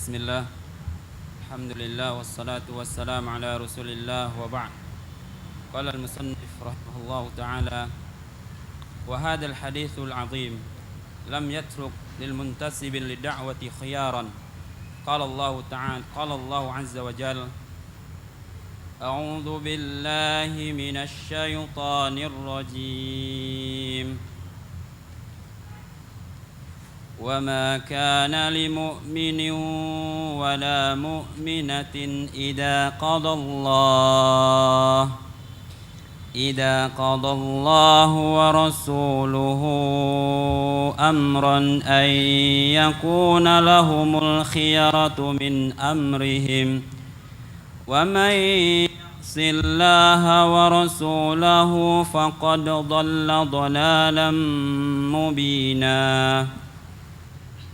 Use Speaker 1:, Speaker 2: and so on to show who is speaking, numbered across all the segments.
Speaker 1: Bismillah, alhamdulillah, wassalatu wassalamu ala rasulillah wa ba'd. Qala al-musannif rahimahullahu ta'ala, wa hadha al-hadithul azim lam yatruk lil muntasibin lid'awati khiyaran. Qala Allah ta'ala, qala Allah azza wa jalla, a'udzu billahi minasy syaithanir rajim. وما كان لمؤمن ولا مؤمنة إذا قضى الله ورسوله أمرا أن يكون لهم الخيرة من أمرهم ومن يعص الله ورسوله فقد ضل ضلالا مبينا.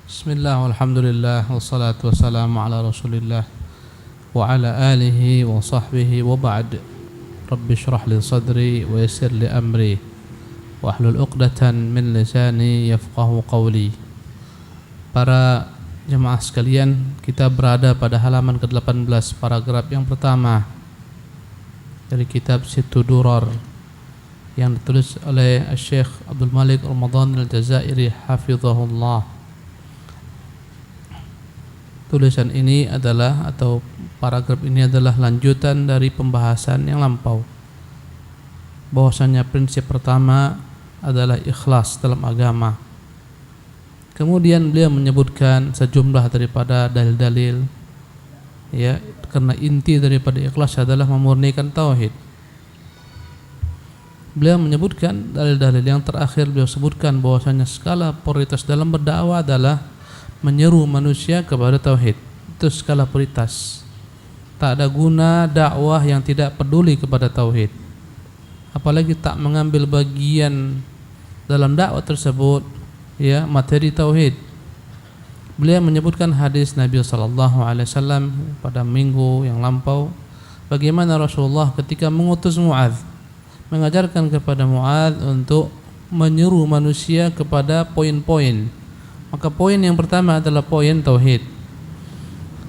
Speaker 2: Bismillah, walhamdulillah, wassalatu wassalamu ala rasulillah wa ala alihi wa sahbihi wa ba'd. Rabbi syrah li sadri wa yassir li amri wa ahlul uqdatan min lisani yafqahu qawli. Para jemaah sekalian, kita berada pada halaman ke-18, paragraf yang pertama dari kitab Sittu Durar yang ditulis oleh Syekh Abdul Malik Ramadan Al-Jazairi hafizahullah. Tulisan ini adalah atau paragraf ini adalah lanjutan dari pembahasan yang lampau. Bahwasanya prinsip pertama adalah ikhlas dalam agama. Kemudian beliau menyebutkan sejumlah daripada dalil-dalil, ya, karena inti daripada ikhlas adalah memurnikan tauhid. Beliau menyebutkan dalil-dalil yang terakhir beliau sebutkan bahwasanya skala prioritas dalam berdakwah adalah menyeru manusia kepada tauhid. Itu skala prioritas. Tak ada guna dakwah yang tidak peduli kepada tauhid, apalagi tak mengambil bagian dalam dakwah tersebut, ya, materi tauhid. Beliau menyebutkan hadis Nabi SAW pada minggu yang lampau, bagaimana Rasulullah ketika mengutus Mu'adz, mengajarkan kepada Mu'adz untuk menyeru manusia kepada poin-poin. Maka poin yang pertama adalah poin tauhid.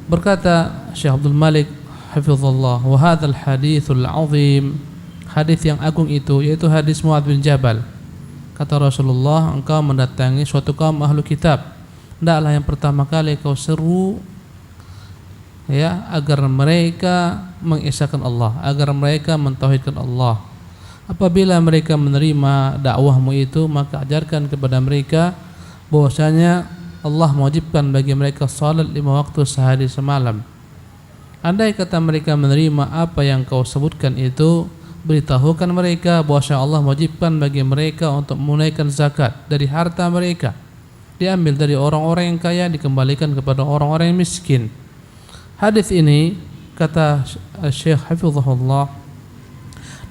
Speaker 2: Berkata Syekh Abdul Malik hafizallah, wa hadzal haditsul azim, hadis yang agung itu yaitu hadis Mu'adz bin Jabal. Kata Rasulullah, engkau mendatangi suatu kaum ahlu kitab, hendaklah yang pertama kali kau seru, ya, agar mereka mengesahkan Allah, agar mereka mentauhidkan Allah. Apabila mereka menerima dakwahmu itu, maka ajarkan kepada mereka bahwasanya Allah mewajibkan bagi mereka salat 5 waktu sehari semalam. Andai kata mereka menerima apa yang kau sebutkan itu, beritahukan mereka bahwasanya Allah mewajibkan bagi mereka untuk menunaikan zakat dari harta mereka, diambil dari orang-orang yang kaya dikembalikan kepada orang-orang yang miskin. Hadis ini, kata Syekh hafizahullah,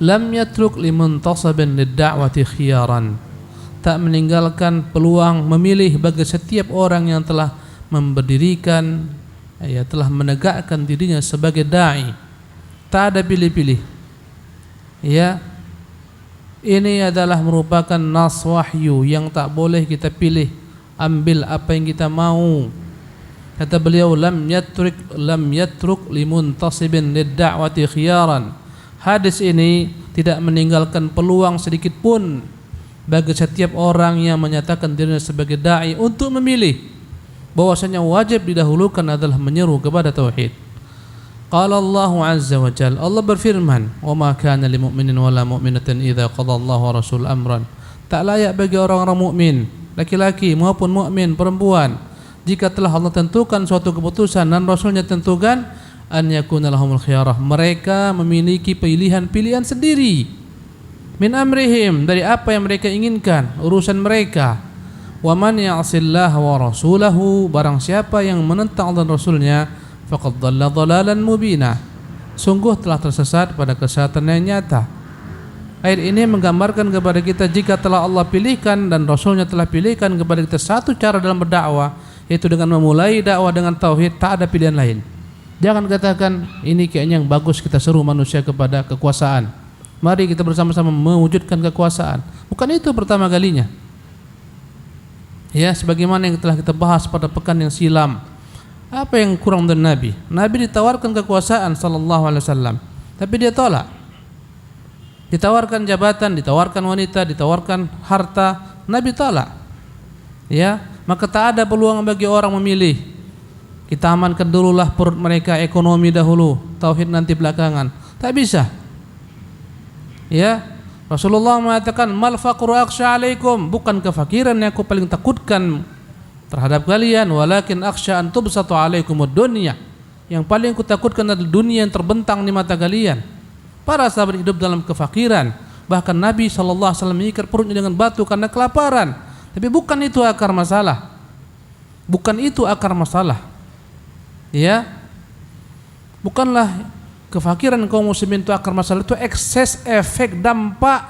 Speaker 2: lam yatruk limuntasabin lid-da'wati khiyaran, tak meninggalkan peluang memilih bagi setiap orang yang telah memberdirikan, ya, telah menegakkan dirinya sebagai dai. Tak ada pilih-pilih. Ya, ini adalah merupakan nas wahyu yang tak boleh kita pilih, ambil apa yang kita mau. Kata beliau, lam yatruk limuntasibin lid-da'wati khiyaran. Hadis ini tidak meninggalkan peluang sedikit pun bagi setiap orang yang menyatakan dirinya sebagai dai untuk memilih bahwasanya wajib didahulukan adalah menyeru kepada tauhid. Qala Allah azza wa jalla, Allah berfirman, wa ma kana lil mu'minin wala mu'minatin idza qada Allah wa rasul amran. Tak layak bagi orang-orang mukmin, laki-laki maupun mukmin perempuan, jika telah Allah tentukan suatu keputusan dan rasulnya tentukan, an yakuna lahumul khiyarah, mereka memiliki pilihan-pilihan sendiri, min amrihim, dari apa yang mereka inginkan, urusan mereka. Wa man ya'sillaha wa rasulahu, barang siapa yang menentang Allah dan Rasulnya, faqad dhalla dhalalan mubina, sungguh telah tersesat pada kesesatan yang nyata. Ayat ini menggambarkan kepada kita, jika telah Allah pilihkan dan Rasulnya telah pilihkan kepada kita satu cara dalam berdakwah, yaitu dengan memulai dakwah dengan tauhid, tak ada pilihan lain. Jangan katakan ini kayaknya yang bagus kita seru manusia kepada kekuasaan, mari kita bersama-sama mewujudkan kekuasaan. Bukan itu pertama kalinya. Ya, sebagaimana yang telah kita bahas pada pekan yang silam, Apa yang kurang dari Nabi? Nabi ditawarkan kekuasaan sallallahu alaihi wasallam, tapi dia tolak. Ditawarkan jabatan, ditawarkan wanita, ditawarkan harta, Nabi tolak. Ya, maka tak ada peluang bagi orang memilih. Kita amankan dululah perut mereka, ekonomi dahulu, tauhid nanti belakangan. Tak bisa. Ya, Rasulullah mengatakan, "Mal faqru akhsha alaikum," bukan kefakiran yang aku paling takutkan terhadap kalian, walakin akhsha an tubsatu alaikumud dunya. Yang paling aku takutkan adalah dunia yang terbentang di mata kalian. Para sahabat hidup dalam kefakiran, bahkan Nabi SAW mengikat perutnya dengan batu karena kelaparan. Tapi bukan itu akar masalah. Bukan itu akar masalah. Ya, bukanlah kefakiran kaum muslimin itu akar masalah, itu ekses efek dampak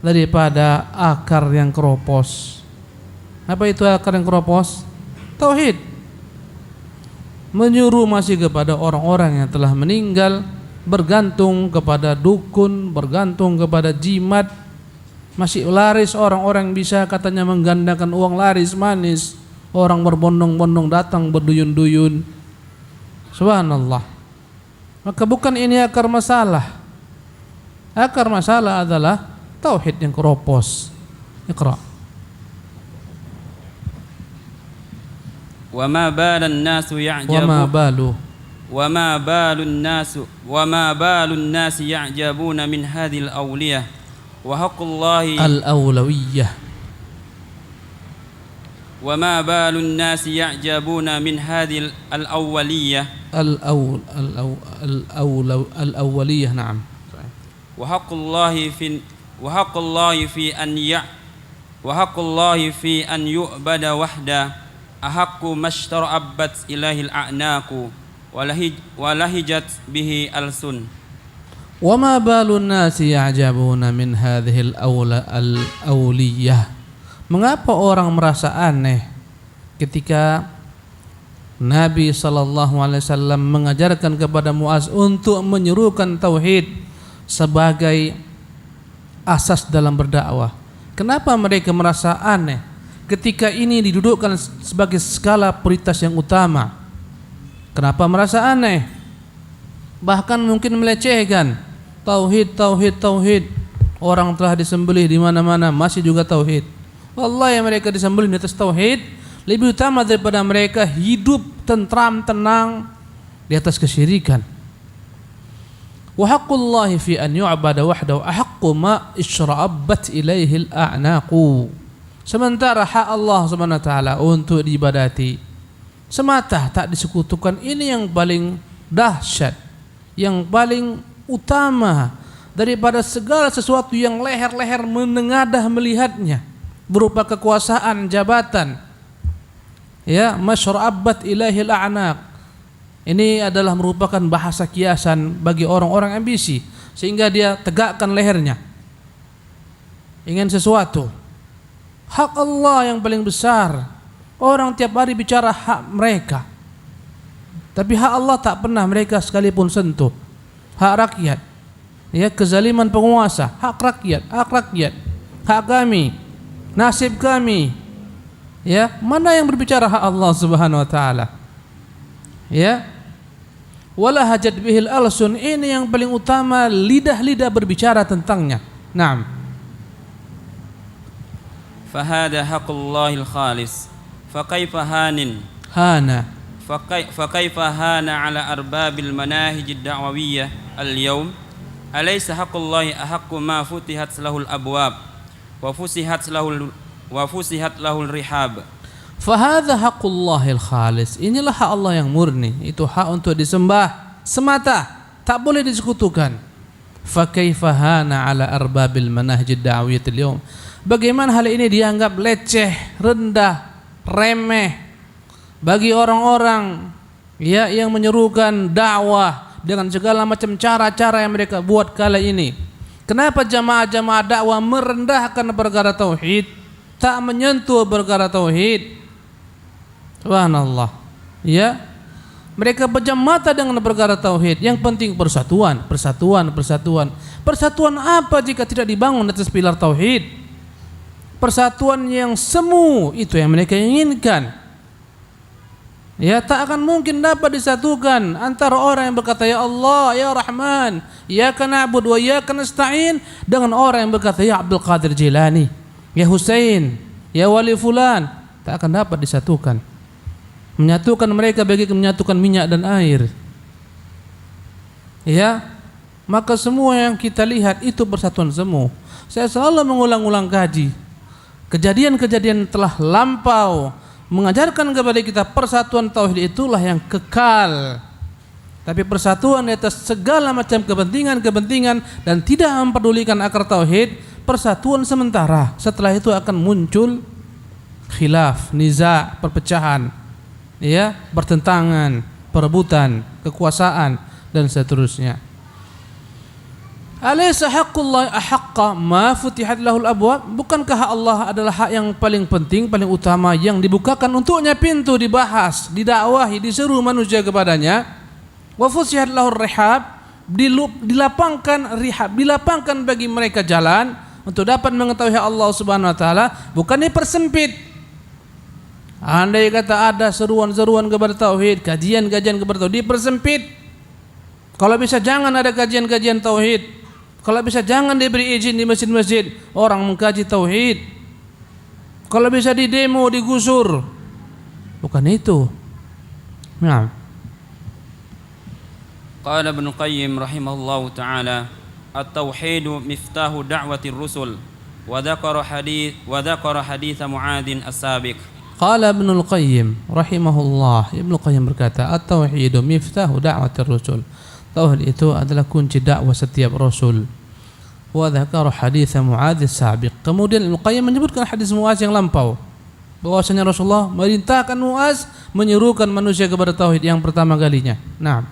Speaker 2: daripada akar yang keropos. Apa itu akar yang keropos? Tauhid. Menyuruh masih kepada orang-orang yang telah meninggal, bergantung kepada dukun, bergantung kepada jimat. Masih laris orang-orang bisa katanya menggandakan uang laris manis. Orang berbondong-bondong datang berduyun-duyun. Subhanallah. Maka bukan ini akar masalah. Akar masalah adalah tauhid yang keropos. Iqra.
Speaker 1: Wa ma balan nasu ya'jabu وما بال الناس يعجبون من هذه الأولية وحق الله
Speaker 2: الأولوية
Speaker 1: وما بال الناس يعجبون من هذه الأولية
Speaker 2: الأولية نعم
Speaker 1: وحق الله في أن يعبد وحده أحق ما اشترأبت إليه الأعناق ولهجت به الألسن.
Speaker 2: وما بال الناس يعجبون من هذه الأولية. Mengapa orang merasa aneh ketika Nabi SAW mengajarkan kepada Muaz untuk menyerukan tauhid sebagai asas dalam berdakwah? Kenapa mereka merasa aneh ketika ini didudukkan sebagai skala prioritas yang utama? Kenapa merasa aneh? Bahkan mungkin melecehkan tauhid. Orang telah disembelih di mana-mana masih juga tauhid. Wallahi mereka disembelih di atas tauhid lebih utama daripada mereka hidup tentram tenang di atas kesyirikan. Wa haqqullahi fi an yu'bada wahdahu ahaqqu ma isyra'abat ilaihi al-a'naqu. Sementara hak Allah Subhanahu wa taala untuk diibadati semata, tak disekutukan, ini yang paling dahsyat, yang paling utama daripada segala sesuatu yang leher-leher menengadah melihatnya berupa kekuasaan, jabatan. Ya, masyarabat ilahil a'naq. Ini adalah merupakan bahasa kiasan bagi orang-orang ambisi sehingga dia tegakkan lehernya. Ingin sesuatu. Hak Allah yang paling besar. Orang tiap hari bicara hak mereka, tapi hak Allah tak pernah mereka sekalipun sentuh. Hak rakyat, ya, kezaliman penguasa, hak rakyat, hak kami, nasib kami, ya, mana yang berbicara hak Allah Subhanahu wa taala? Ya, wala hajat bihil alsun, ini yang paling utama, lidah-lidah berbicara tentangnya. Naam.
Speaker 1: Fahada haqullahil khalis. فكيف هان على أرباب المناهج الدعوية اليوم أليس حق الله أحق ما فتحت له الأبواب وفسحت له الرحاب.
Speaker 2: Fahadha haqqullahil khalis. Inilah hak Allah yang murni. Itu hak untuk disembah semata, tak boleh disekutukan. Fakaifa hana ala arbabil manahjid da'wiyatil yawm. Bagaimana hal ini dianggap leceh, rendah, remeh bagi orang-orang ya yang menyerukan dakwah dengan segala macam cara-cara yang mereka buat kala ini. Kenapa jamaah-jamaah dakwah merendahkan perkara tauhid, tak menyentuh perkara tauhid? Subhanallah. Ya, mereka pejam mata dengan perkara tauhid. Yang penting persatuan. Persatuan apa jika tidak dibangun atas pilar tauhid? Persatuan yang semu itu yang mereka inginkan. Ya, tak akan mungkin dapat disatukan antara orang yang berkata ya Allah, ya Rahman, iyyaka na'budu wa iyyaka nasta'in dengan orang yang berkata ya Abdul Qadir Jilani, ya Husain, ya Wali Fulan. Tak akan dapat disatukan. Menyatukan mereka bagaikan menyatukan minyak dan air. Ya, maka semua yang kita lihat itu persatuan semu. Saya selalu mengulang-ulang kaji kejadian-kejadian telah lampau mengajarkan kepada kita persatuan tauhid itulah yang kekal. Tapi persatuan di atas segala macam kepentingan-kepentingan dan tidak mempedulikan akar tauhid, persatuan sementara. Setelah itu akan muncul khilaf, niza, perpecahan, ya, pertentangan, perebutan, kekuasaan dan seterusnya. Alaysa haqqullahi ahaqqa ma futihat lahul abwab? Bukankah hak Allah adalah hak yang paling penting, paling utama yang dibukakan untuknya pintu, dibahas, didakwahi, diseru manusia kepadanya? Wa futihat lahur rihab, dilapangkan rihab, dilapangkan bagi mereka jalan untuk dapat mengetahui Allah Subhanahu wa taala, bukan dipersempit. Andai kata ada seruan-seruan kepada tauhid, kajian-kajian kepada tauhid, dipersempit. Kalau bisa jangan ada kajian-kajian tauhid. Kalau bisa jangan diberi izin di masjid-masjid orang mengkaji tauhid. Kalau bisa di demo, digusur. Bukan itu. Nah.
Speaker 1: Qala Ibnu Qayyim rahimahullahu taala, at-tauhid miftahu da'wati ar-rusul wa dzakara hadits Mu'adz as-sabiq.
Speaker 2: Qala Ibnu Qayyim rahimahullah, Ibnu Qayyim berkata, at-tauhid miftahu da'wati ar-rusul. Tauhid itu adalah kunci dakwah setiap rasul. Wa dzakara hadits Mu'adz as-sabiq. Kemudian Ibnu Qayyim menyebutkan hadis Mu'adz yang lampau, bahwasanya Rasulullah merintahkan Mu'adz menyerukan manusia kepada tauhid yang pertama kalinya. Naam.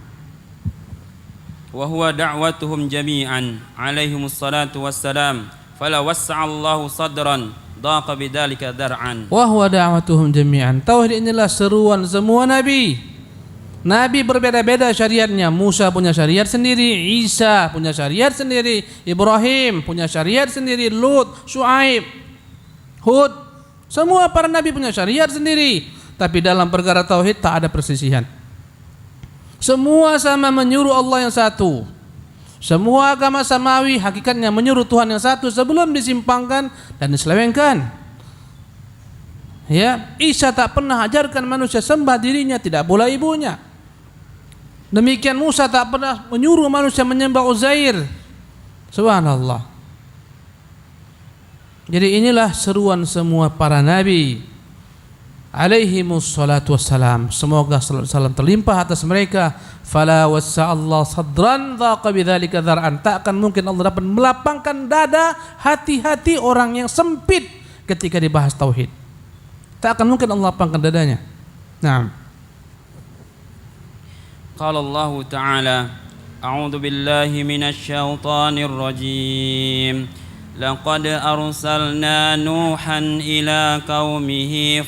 Speaker 1: Wa huwa da'watuhum jami'an alaihimus salatu wassalam. Fala wassa'a Allahu sadran daqa bidzalika dar'an.
Speaker 2: Wa huwa da'watuhum jami'an. Tauhid inilah seruan semua nabi. Nabi berbeda-beda syariatnya. Musa punya syariat sendiri, Isa punya syariat sendiri, Ibrahim punya syariat sendiri, Lut, Syuaib, Hud, semua para nabi punya syariat sendiri. Tapi dalam perkara tauhid tak ada persisihan. Semua sama menyuruh Allah yang satu. Semua agama samawi hakikatnya menyuruh Tuhan yang satu sebelum disimpangkan dan diselewengkan. Ya, Isa tak pernah ajarkan manusia sembah dirinya, tidak pula ibunya. Demikian Musa tak pernah menyuruh manusia menyembah Uzair. Subhanallah. Jadi inilah seruan semua para nabi alaihimus salatu wassalam. Semoga salam terlimpah atas mereka. Fala wassa'allahu sadran dhaqa bidzalika dzar'an. Tak akan mungkin Allah dapat melapangkan dada, hati-hati orang yang sempit ketika dibahas tauhid. Tak akan mungkin Allah lapangkan dadanya. Naam.
Speaker 1: Qala Allah Ta'ala, a'udzu billahi minasy syaithanir rajim. Laqad arsalna Nuhan ila qaumihi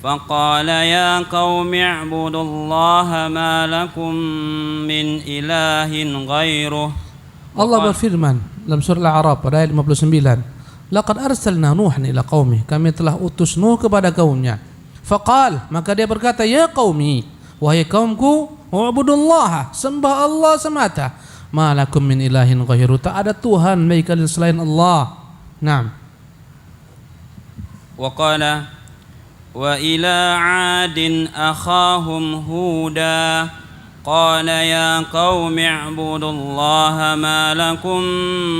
Speaker 1: faqala ya qaumi i'budullaha ma lakum min ilahin ghairuh.
Speaker 2: Allah berfirman dalam surah Al-A'raf pada ayat 59. Laqad arsalna Nuhan ila qaumih, kami telah utus Nuh kepada kaumnya. Faqal, maka dia berkata, ya qaumi, wahai kaumku, u'budullaha, sembah Allah semata. Ma lakum min ilahin ghairu, tak ada Tuhan bagi kalian selain Allah. Naam.
Speaker 1: Wa qala wa ila 'adin akhahum huda qala ya qaumi i'budullaha ma lakum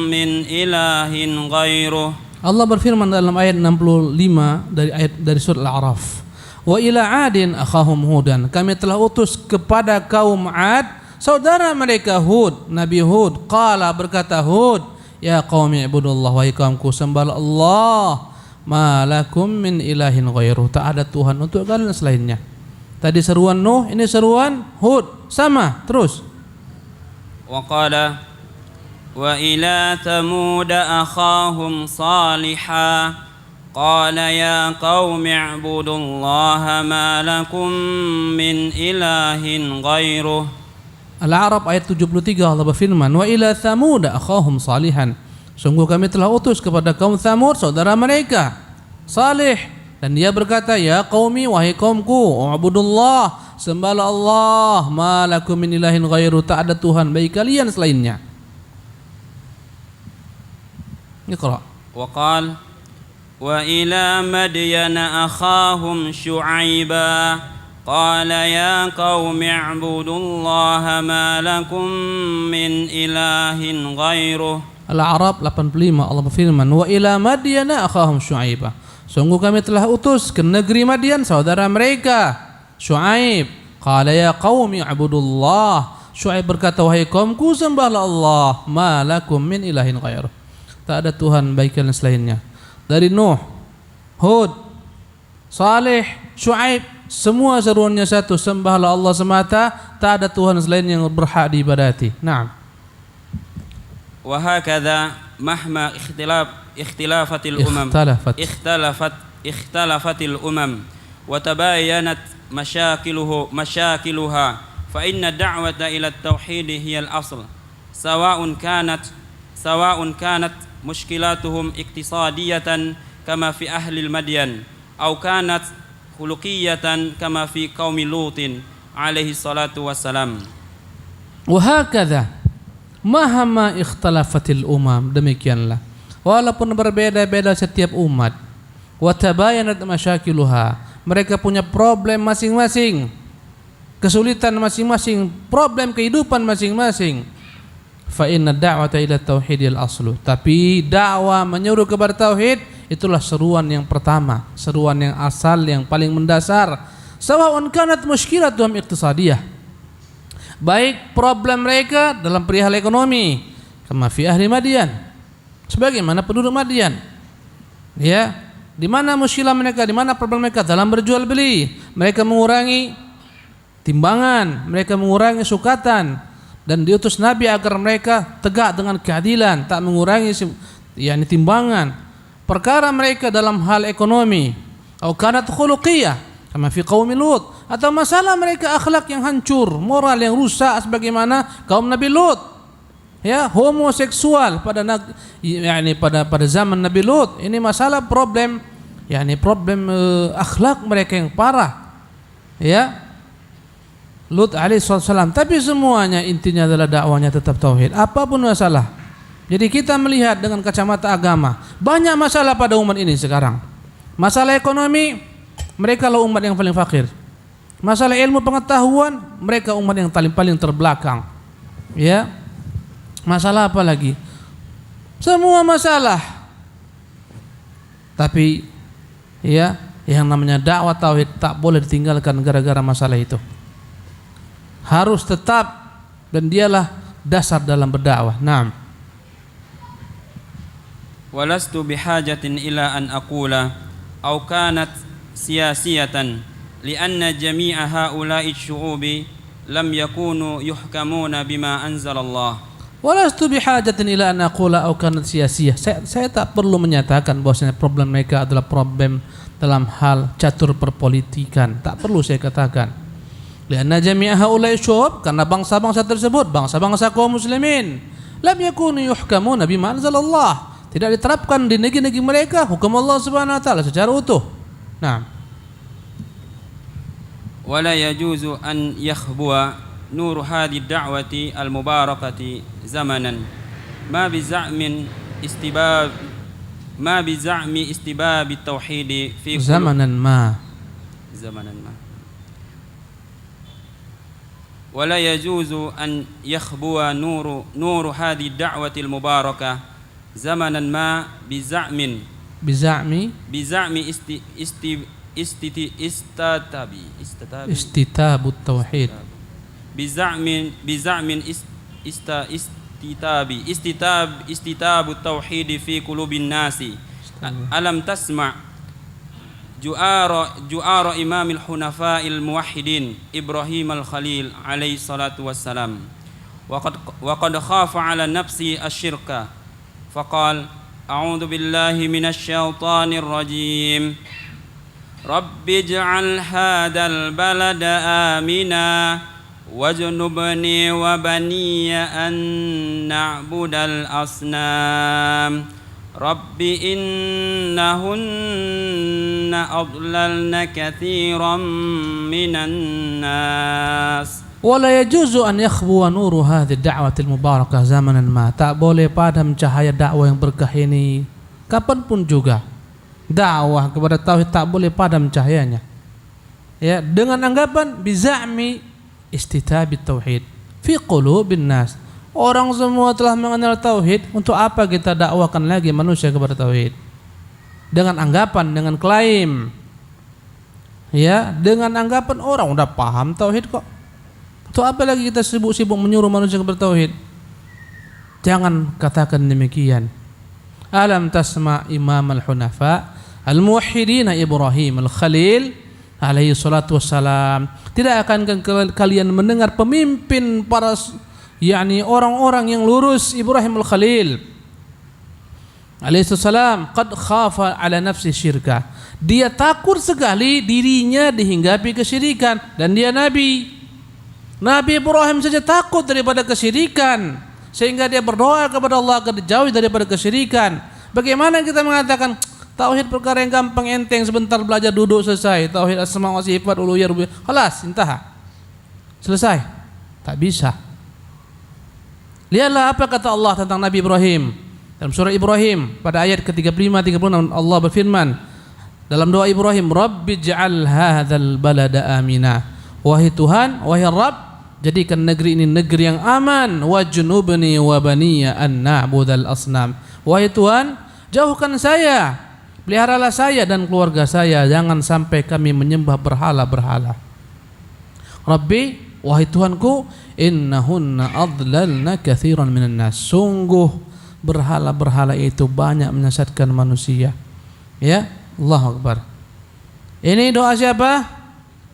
Speaker 1: min ilahin ghairuh.
Speaker 2: Allah berfirman dalam ayat 65 dari surah Al-A'raf. Wa ila 'adin akhahum hudan, kami telah utus kepada kaum 'Ad saudara mereka Hud, Nabi Hud. Qala, berkata Hud, ya qaumi ibudullah, wahai kaumku sembahlah Allah, ma lakum min ilahin ghairuh, tak ada Tuhan untuk kalian selainnya. Tadi seruan Nuh, ini seruan Hud, sama terus.
Speaker 1: Wa qala wa ila thamud akhahum salihah qala ya qaumi ibudullaha ma lakum min ilahin ghairuh.
Speaker 2: Al-A'raf ayat 73 Allah berfirman, wa ila thamud akhahum salihan, sungguh kami telah utus kepada kaum Thamud saudara mereka Salih, Dan dia berkata, ya qaumi, wahai kaumku, ubudullah, sembahlah Allah, ma lakum min ilahin ghairu, tak ada Tuhan bagi kalian selainnya. Iqra.
Speaker 1: Wa qala wa ila madyana akhahum syu'aiba qala ya qaumi ibudullaha ma lakum min ilahin ghairuh.
Speaker 2: Al-A'raf 85, Allah berfirman, wa ila madyana akhahum syu'aiba, sungguh kami telah utus ke negeri Madian saudara mereka Syuaib. Qala ya qaumi ibudullah, Syuaib berkata, wahai kaumku, sembahlah Allah, ma lakum min ilahin ghairuh, tak ada Tuhan bagi kalian selainnya. Dari Nuh, Hud, Saleh, Syuaib, semua seruannya satu, sembahlah Allah semata, tak ada Tuhan selain yang berhak diibadati. Naam.
Speaker 1: Wa hakadha mahma ikhtilafatil umam ikhtalafatil umam wa tabayyanat mashakiluha fa inna da'wata ila at-tauhid hiya al-asl sawa'un kanat mushkilatuhum iktisadiyatan kama fi ahli al-madyan aw kanat khuluqiyatan kama fi qaumi lutin alaihi salatu wassalam.
Speaker 2: Wa hakadha mahama ikhtalafatil umam, demikianlah walaupun berbeda-beda setiap umat, wa tabayyanat masyakiluha, mereka punya problem masing-masing, kesulitan masing-masing, problem kehidupan masing-masing. Fa inna da'wata ila tauhidil aslu, tapi dakwah menyuruh kepada tauhid itulah seruan yang pertama, seruan yang asal, yang paling mendasar. Sawa'un kanat mushkilatuhum iqtisadiyah, baik problem mereka dalam perihal ekonomi, kama fi ahli Madian, sebagaimana penduduk Madian, ya, di mana muskilah mereka, di mana problem mereka dalam berjual beli, mereka mengurangi timbangan, mereka mengurangi sukatan, dan diutus Nabi agar mereka tegak dengan keadilan, tak mengurangi timbangan. Perkara mereka dalam hal ekonomi, atau kanat khuluqiyah kama fi qaumi Lut, atau masalah mereka akhlak yang hancur, moral yang rusak sebagaimana kaum Nabi Lut, ya, homoseksual pada zaman Nabi Lut. Ini masalah problem akhlak mereka yang parah, ya, Lut alaihissalam. Tapi semuanya intinya adalah dakwanya tetap tauhid, apapun masalah. Jadi kita melihat dengan kacamata agama, banyak masalah pada umat ini sekarang. Masalah ekonomi, mereka lah umat yang paling fakir. Masalah ilmu pengetahuan, mereka umat yang paling terbelakang, ya. Masalah apa lagi? Semua masalah. Tapi ya, yang namanya dakwah tauhid tak boleh ditinggalkan gara-gara masalah itu. Harus tetap, dan dialah dasar dalam berdakwah. Naam.
Speaker 1: Walastu bihajatin ila an aqula aw kanat siyasiyatan lianna jami'a haula'i syu'ubi lam yakunu yuhkamuna bima anzalallah.
Speaker 2: Walastu bihajatin ila an aqula aw kanat siyasiyah. Saya tak perlu menyatakan bahwasanya problem mereka adalah problem dalam hal catur perpolitikan. Tak perlu saya katakan. Lianna jami'a haula'i syu'ub, karena bangsa-bangsa tersebut, bangsa-bangsa kaum muslimin, lam yakunu yuhkamuna bima anzalallah, tidak diterapkan di negeri-negeri mereka hukum Allah Subhanahu wa taala secara utuh. Nah,
Speaker 1: wala yajuzu an yakhbuwa nur hadhihi ad-da'wati al-mubarakati zamanan ma bi za'mi istibab at-tauhid fi
Speaker 2: zamanan ma
Speaker 1: wala yajuzu an yakhbuwa nur hadhihi ad-da'wati al-mubarakah zamanan ma biza'mi
Speaker 2: istitabut tauhid
Speaker 1: istitabut tauhid fi qulubin nasi. Alam tasma' ju'ara imamil hunafa'il muwahhidin Ibrahim al-Khalil alaihi salatu wassalam wa qad khafa ala nafsi asyirka فقال أعوذ بالله من الشيطان الرجيم رب اجعل هذا البلد آمنا واجنبني وبني أن نعبد الأصنام Rabbi innahunna adlalna katsiran minan nas.
Speaker 2: Wala yajuzu an yakhbuwa nuru hadhihi ad-da'wati al-mubarakah zamanan ma. Tak boleh padam cahaya dakwah yang berkah ini kapanpun juga. Dakwah kepada tauhid tak boleh padam cahayanya. Ya, dengan anggapan biza'mi istitabit tauhid fi qulubin nas. Orang semua telah mengenal tauhid, untuk apa kita dakwakan lagi manusia kepada tauhid? Dengan anggapan, dengan klaim. Ya, dengan anggapan orang udah paham tauhid kok. Untuk apa lagi kita sibuk-sibuk menyuruh manusia kepada tauhid? Jangan katakan demikian. Alam tasma' Imam al-Hunafa al-Muwahhidin Ibrahim al-Khalil alaihi salatu wassalam. Tidak akan kalian mendengar pemimpin para orang-orang yang lurus Ibrahim al-Khalil alaihi salam qad khafa ala nafsi syirka. Dia takut sekali dirinya dihinggapi kesyirikan, dan dia nabi. Nabi Ibrahim saja takut daripada kesyirikan, sehingga dia berdoa kepada Allah agar dijauhi daripada kesyirikan. Bagaimana kita mengatakan tauhid perkara yang gampang enteng, sebentar belajar duduk selesai, tauhid asma wa sifat uluhiyah rububiyah, khalas intah, selesai? Tak bisa. Lihatlah apa kata Allah tentang Nabi Ibrahim dalam surah Ibrahim pada ayat ke-35-36. Allah berfirman dalam doa Ibrahim, Rabbi ij'al hadzal balada amina. Wahai Tuhan, wahai Rabb, jadikan negeri ini negeri yang aman. Wajnubni wa baniya an na'budal asnam. Wahai Tuhan, jauhkan saya, peliharalah saya dan keluarga saya, jangan sampai kami menyembah berhala-berhala. Rabbi, wahai Tuhanku, innahunna adlalna katsiran minan nas. Sungguh berhala-berhala itu banyak menyesatkan manusia. Ya, Allahu Akbar. Ini doa siapa?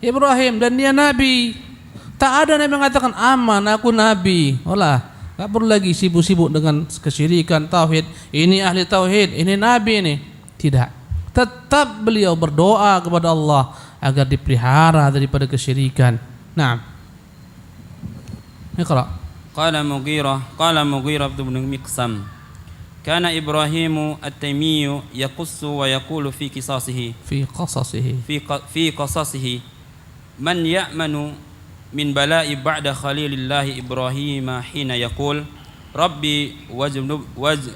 Speaker 2: Ibrahim, dan dia nabi. Tak ada nabi mengatakan aman, aku nabi. Olah, tak perlu lagi sibuk-sibuk dengan kesyirikan tauhid. Ini ahli tauhid, ini nabi ini. Tidak. Tetap beliau berdoa kepada Allah agar dipelihara daripada kesyirikan. Naam. Iqra.
Speaker 1: Qala Mughirah bin Miqsam. Kana Ibrahimu at-Taimiyyu yaqussu wa yaqulu fi qisasihi. Fi qasasihi. Man ya'manu min bala'i ba'da khalilillahi Ibrahim hina yaqul Rabbi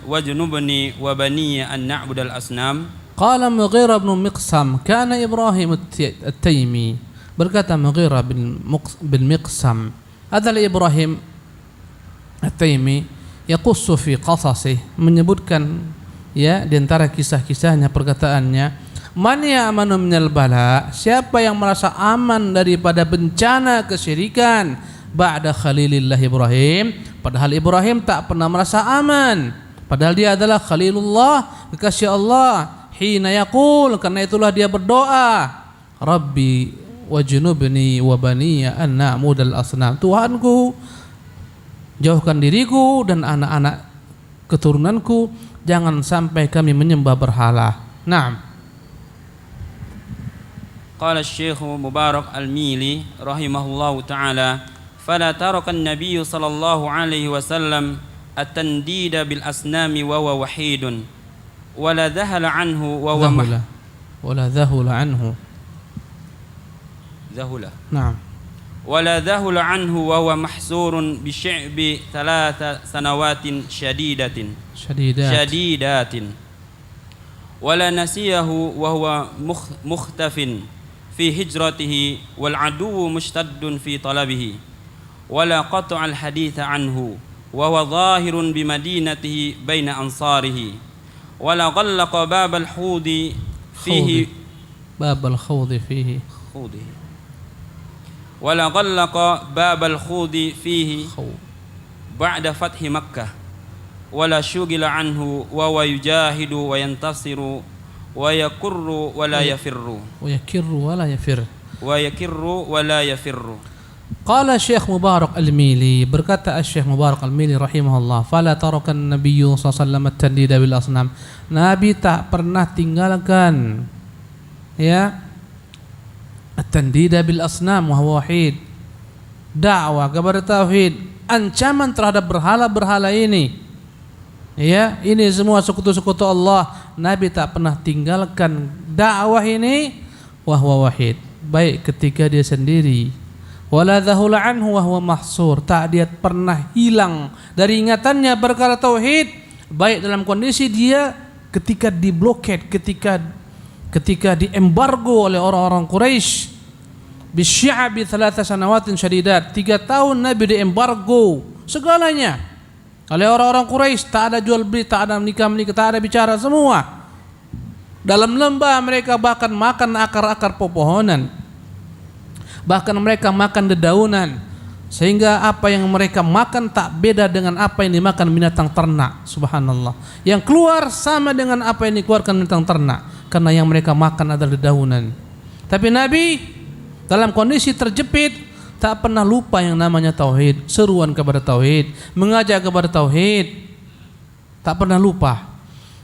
Speaker 1: wajnubni wa baniya an na'budal asnam.
Speaker 2: Qala Mughirah bin Miqsam, kana Ibrahim at-Taimi. Berkata Mughirah bin Miqsam, adalah Ibrahim at-Taimi yaqussu fi qasasih, menyebutkan ya di antara kisah-kisahnya, perkataannya, man ya'manu minal bala, siapa yang merasa aman daripada bencana kesyirikan ba'da khalilillah Ibrahim, padahal Ibrahim tak pernah merasa aman, padahal dia adalah khalilullah, kekasih Allah. Hina yaqul, karena itulah dia berdoa, Rabbi wajnubni wa baniya an na'budal asnam. Tuhanku, jauhkan diriku dan anak-anak keturunanku, jangan sampai kami menyembah berhala. Naam.
Speaker 1: قال الشيخ مبارك الميلي رحمه الله تعالى فلا ترك النبي صلى الله عليه وسلم التنديد بالأصنام وهو وحيد ولا ذهل عنه وهو
Speaker 2: نعم
Speaker 1: ولا ذهل عنه وهو محصور بشعب 3 سنوات شديدات ولا نسيه وهو مختف في هجرته والعدو مشتد في طلبه ولا قطع الحديث عنه وهو ظاهر بمدينته بين أنصاره ولا غلق باب الحوض فيه ولا غلق باب الخوض فيه بعد فتح مكة ولا شغل عنه وهو يجاهد وينتصر ويكر ولا يفر.
Speaker 2: Qala Syekh Mubarak Al-Mili, berkata Syekh Mubarak Al-Mili rahimahullah, fala tarakan Nabiyyu sallallahu alaihi wasallam at-tandida bil asnam. Nabi tak pernah tinggalkan ya at-tandida bil asnam wa huwa wahid, dakwah kepada tauhid, ancaman terhadap berhala-berhala ini. Ya, ini semua sekutu-sekutu Allah. Nabi tak pernah tinggalkan dakwah ini wahwa wahid, baik ketika dia sendiri, wala dhahula anhu wahwa mahsur, tak dia pernah hilang dari ingatannya perkara tauhid, baik dalam kondisi dia ketika diblokade, ketika diembargo oleh orang-orang Quraisy bisya'abi 3 sanawatin syadidat, 3 tahun Nabi diembargo segalanya oleh orang-orang Quraisy, tak ada jual beli, tak ada nikah menikah, tak ada bicara, semua dalam lembah. Mereka bahkan makan akar-akar pepohonan, bahkan mereka makan dedaunan, sehingga apa yang mereka makan tak beda dengan apa yang dimakan binatang ternak. Subhanallah, yang keluar sama dengan apa yang dikeluarkan binatang ternak, karena yang mereka makan adalah dedaunan. Tapi Nabi dalam kondisi terjepit tak pernah lupa yang namanya tauhid, seruan kepada tauhid, mengajak kepada tauhid, tak pernah lupa.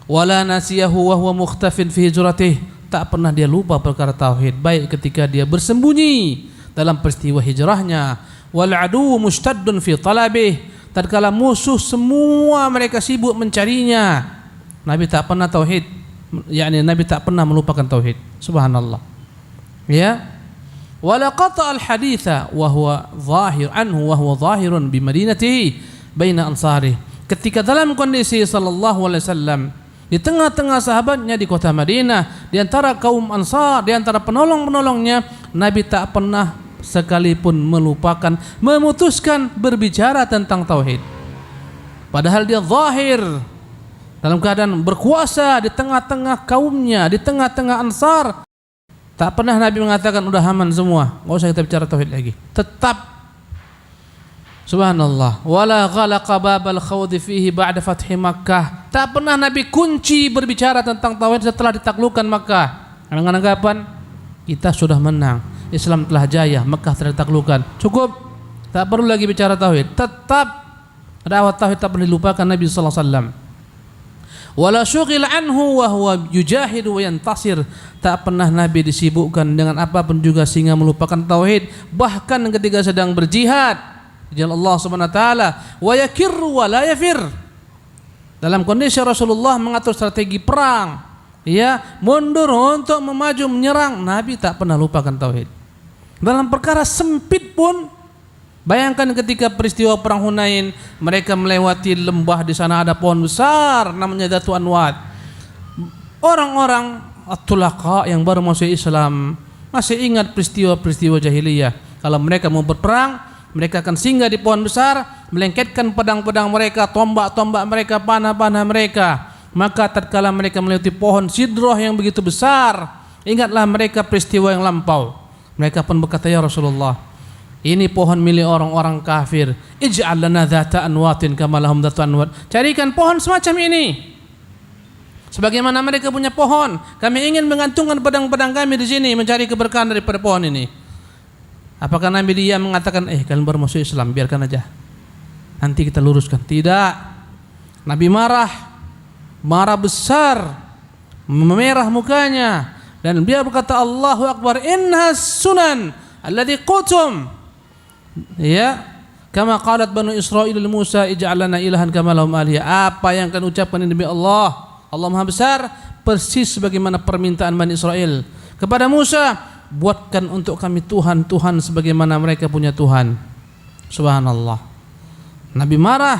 Speaker 2: Wala nasiyahu wa huwa mukhtafin fi hijratih, tak pernah dia lupa perkara tauhid, baik ketika dia bersembunyi dalam peristiwa hijrahnya. Wal adu mustaddun fi talabih, tatkala musuh semua mereka sibuk mencarinya, Nabi tak pernah tauhid, yakni Nabi tak pernah melupakan tauhid. Subhanallah. Ya. Wala qata al-haditha wa huwa zahir anhu wa huwa zahirun bi madinatihi baina ansari, ketika dalam kondisi sallallahu alaihi wasallam di tengah-tengah sahabatnya di kota Madinah, di antara kaum Ansar, di antara penolong-penolongnya, Nabi tak pernah sekalipun memutuskan berbicara tentang tauhid, padahal dia zahir dalam keadaan berkuasa di tengah-tengah kaumnya, di tengah-tengah Ansar. Tak pernah Nabi mengatakan udah aman semua, enggak usah kita bicara tauhid lagi. Tetap, subhanallah, wala ghalaqa babal khawdi fihi ba'da fathi Makkah. Tak pernah Nabi kunci berbicara tentang tauhid setelah ditaklukkan Makkah. Dengan anggapan kita sudah menang, Islam telah jaya, Makkah telah ditaklukkan, cukup, tak perlu lagi bicara tauhid. Tetap dakwah tauhid tak pernah dilupakan Nabi sallallahu alaihi wasallam. Wala syughil anhu wa huwa yujahidu wa yantasir, tak pernah Nabi disibukkan dengan apapun juga sehingga melupakan tauhid, bahkan ketika sedang berjihad di jalan Allah Subhanahu wa taala, wa yakirru wa la yafir, dalam kondisi Rasulullah mengatur strategi perang, ya, mundur untuk memaju menyerang, Nabi tak pernah lupakan tauhid. Dalam perkara sempit pun, bayangkan ketika peristiwa perang Hunain, mereka melewati lembah, di sana ada pohon besar namanya Datu Anwat. Orang-orang at-tulaqa yang baru masuk Islam masih ingat peristiwa-peristiwa jahiliyah. Kalau mereka mau berperang, mereka akan singgah di pohon besar, melengketkan pedang-pedang mereka, tombak-tombak mereka, panah-panah mereka. Maka tatkala mereka melewati pohon sidroh yang begitu besar, ingatlah mereka peristiwa yang lampau. Mereka pun berkata, ya Rasulullah, ini pohon milik orang-orang kafir. Ij'al lana dhata anwatin kama lahum dhatu anwat. Carikan pohon semacam ini, sebagaimana mereka punya pohon. Kami ingin mengantungkan pedang-pedang kami di sini, mencari keberkahan daripada pohon ini. Apakah Nabi dia mengatakan, kalian baru masuk Islam, biarkan aja, nanti kita luruskan? Tidak. Nabi marah besar, memerah mukanya, dan dia berkata, Allahu Akbar, inna sunan alladhi qutum, ya, kama qalat banu Israil li Musa ij'al lana ilahan kama lahum alihah. Apa yang akan ucapkan demi Allah, Allah Maha Besar, persis sebagaimana permintaan Bani Israel kepada Musa, buatkan untuk kami Tuhan sebagaimana mereka punya Tuhan. Subhanallah. Nabi marah,